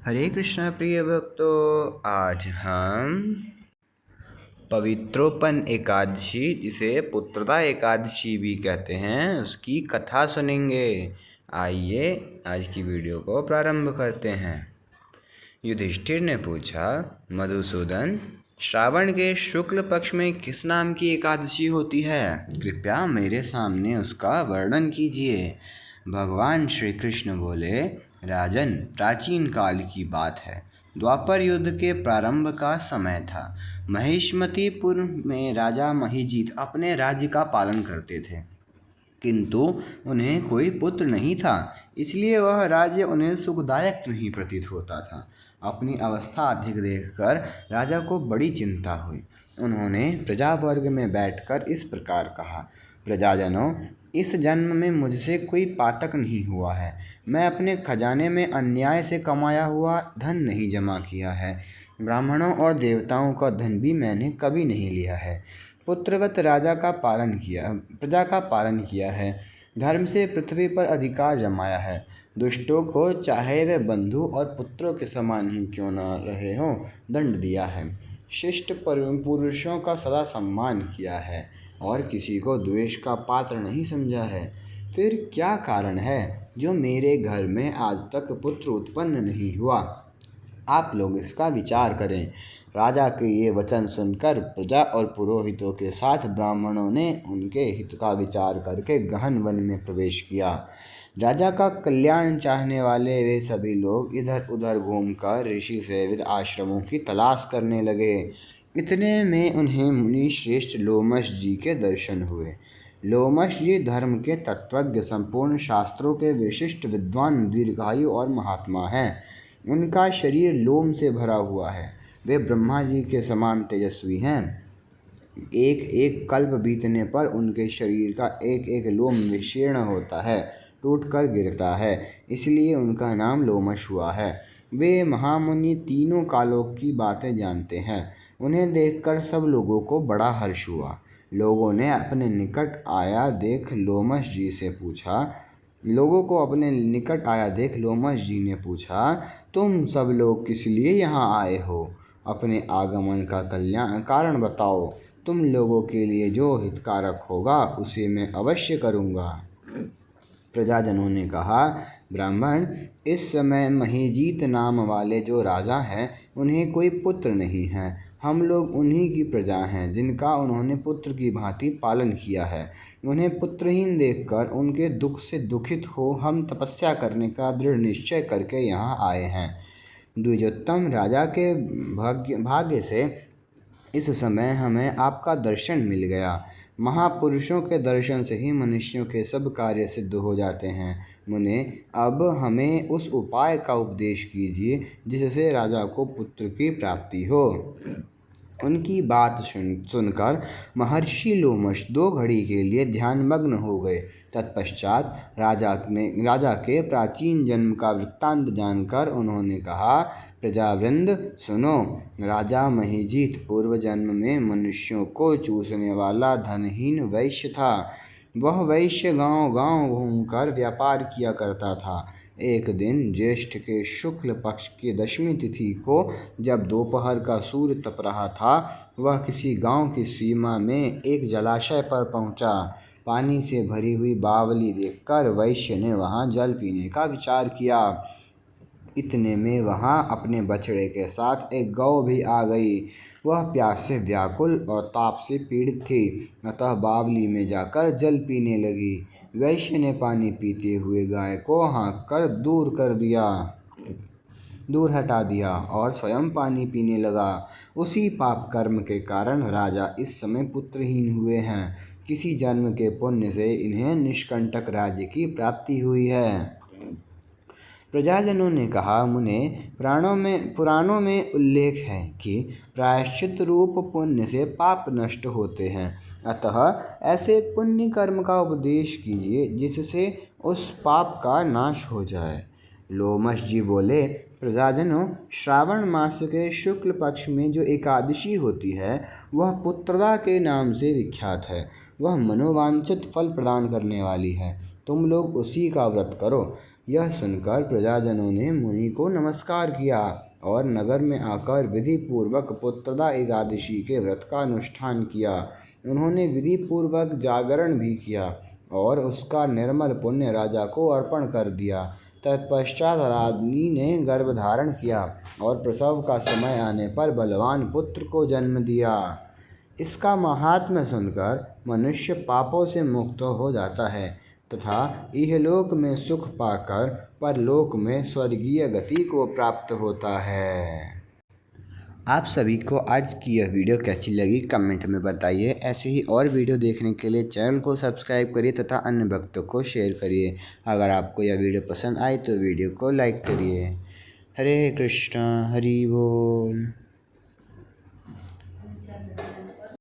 हरे कृष्णा प्रिय भक्तों, आज हम पवित्रोपन एकादशी, जिसे पुत्रदा एकादशी भी कहते हैं, उसकी कथा सुनेंगे। आइए आज की वीडियो को प्रारंभ करते हैं। युधिष्ठिर ने पूछा, मधुसूदन, श्रावण के शुक्ल पक्ष में किस नाम की एकादशी होती है? कृपया मेरे सामने उसका वर्णन कीजिए। भगवान श्री कृष्ण बोले, राजन, प्राचीन काल की बात है। द्वापर युद्ध के प्रारंभ का समय था। महिष्मतीपुर में राजा महिजीत अपने राज्य का पालन करते थे, किंतु उन्हें कोई पुत्र नहीं था, इसलिए वह राज्य उन्हें सुखदायक नहीं प्रतीत होता था। अपनी अवस्था अधिक देखकर राजा को बड़ी चिंता हुई। उन्होंने प्रजावर्ग में बैठकर इस प्रकार कहा, प्रजाजनों, इस जन्म में मुझसे कोई पातक नहीं हुआ है। मैं अपने खजाने में अन्याय से कमाया हुआ धन नहीं जमा किया है। ब्राह्मणों और देवताओं का धन भी मैंने कभी नहीं लिया है। पुत्रवत प्रजा का पालन किया है। धर्म से पृथ्वी पर अधिकार जमाया है। दुष्टों को, चाहे वे बंधु और पुत्रों के समान ही क्यों न रहे हों, दंड दिया है। शिष्ट पुरुषों का सदा सम्मान किया है और किसी को द्वेष का पात्र नहीं समझा है। फिर क्या कारण है जो मेरे घर में आज तक पुत्र उत्पन्न नहीं हुआ? आप लोग इसका विचार करें। राजा के ये वचन सुनकर प्रजा और पुरोहितों के साथ ब्राह्मणों ने उनके हित का विचार करके गहन वन में प्रवेश किया। राजा का कल्याण चाहने वाले वे सभी लोग इधर उधर घूमकर ऋषि सेवित आश्रमों की तलाश करने लगे। इतने में उन्हें मुनि श्रेष्ठ लोमश जी के दर्शन हुए। लोमश जी धर्म के तत्वज्ञ, संपूर्ण शास्त्रों के विशिष्ट विद्वान, दीर्घायु और महात्मा हैं। उनका शरीर लोम से भरा हुआ है। वे ब्रह्मा जी के समान तेजस्वी हैं। एक एक कल्प बीतने पर उनके शरीर का एक एक लोम विशीर्ण होता है, टूटकर गिरता है, इसलिए उनका नाम लोमश हुआ है। वे महामुनि तीनों कालों की बातें जानते हैं। उन्हें देखकर सब लोगों को बड़ा हर्ष हुआ। लोगों ने अपने निकट आया देख लोमश जी से पूछा लोगों को अपने निकट आया देख लोमश जी ने पूछा, तुम सब लोग किस लिए यहाँ आए हो? अपने आगमन का कारण बताओ। तुम लोगों के लिए जो हितकारक होगा उसे मैं अवश्य करूँगा। प्रजाजनों ने कहा, ब्राह्मण, इस समय महिजीत नाम वाले जो राजा हैं, उन्हें कोई पुत्र नहीं है। हम लोग उन्हीं की प्रजा हैं, जिनका उन्होंने पुत्र की भांति पालन किया है। उन्हें पुत्रहीन देखकर उनके दुख से दुखित हो हम तपस्या करने का दृढ़ निश्चय करके यहाँ आए हैं। द्विजोत्तम, राजा के भाग्य से इस समय हमें आपका दर्शन मिल गया। महापुरुषों के दर्शन से ही मनुष्यों के सब कार्य सिद्ध हो जाते हैं। मुने, अब हमें उस उपाय का उपदेश कीजिए जिससे राजा को पुत्र की प्राप्ति हो। उनकी बात सुनकर महर्षि लोमश 2 घड़ी के लिए ध्यानमग्न हो गए। तत्पश्चात राजा के प्राचीन जन्म का वृत्तांत जानकर उन्होंने कहा, प्रजावृंद सुनो। राजा महिजीत पूर्व जन्म में मनुष्यों को चूसने वाला धनहीन वैश्य था। वह वैश्य गांव-गांव घूमकर व्यापार किया करता था। एक दिन ज्येष्ठ के शुक्ल पक्ष की 10वीं तिथि को, जब दोपहर का सूर्य तप रहा था, वह किसी गांव की सीमा में एक जलाशय पर पहुंचा। पानी से भरी हुई बावली देखकर वैश्य ने वहां जल पीने का विचार किया। इतने में वहां अपने बछड़े के साथ एक गौ भी आ गई। वह प्यास से व्याकुल और ताप से पीड़ित थी, अतः बावली में जाकर जल पीने लगी। वैश्य ने पानी पीते हुए गाय को हाँककर दूर हटा दिया और स्वयं पानी पीने लगा। उसी पाप कर्म के कारण राजा इस समय पुत्रहीन हुए हैं। किसी जन्म के पुण्य से इन्हें निष्कंटक राज्य की प्राप्ति हुई है। प्रजाजनों ने कहा, मुने, पुराणों में उल्लेख है कि प्रायश्चित रूप पुण्य से पाप नष्ट होते हैं। अतः ऐसे पुण्य कर्म का उपदेश कीजिए जिससे उस पाप का नाश हो जाए। लोमश जी बोले, प्रजाजनों, श्रावण मास के शुक्ल पक्ष में जो एकादशी होती है, वह पुत्रदा के नाम से विख्यात है। वह मनोवांछित फल प्रदान करने वाली है। तुम लोग उसी का व्रत करो। यह सुनकर प्रजाजनों ने मुनि को नमस्कार किया और नगर में आकर विधि पूर्वक पुत्रदा एकादशी के व्रत का अनुष्ठान किया। उन्होंने विधि पूर्वक जागरण भी किया और उसका निर्मल पुण्य राजा को अर्पण कर दिया। तत्पश्चात रानी ने गर्भ धारण किया और प्रसव का समय आने पर बलवान पुत्र को जन्म दिया। इसका महात्म्य सुनकर मनुष्य पापों से मुक्त हो जाता है तथा इहलोक में सुख पाकर परलोक में स्वर्गीय गति को प्राप्त होता है। आप सभी को आज की यह वीडियो कैसी लगी कमेंट में बताइए। ऐसे ही और वीडियो देखने के लिए चैनल को सब्सक्राइब करिए तथा अन्य भक्तों को शेयर करिए। अगर आपको यह वीडियो पसंद आए तो वीडियो को लाइक करिए। हरे कृष्णा हरि बोल।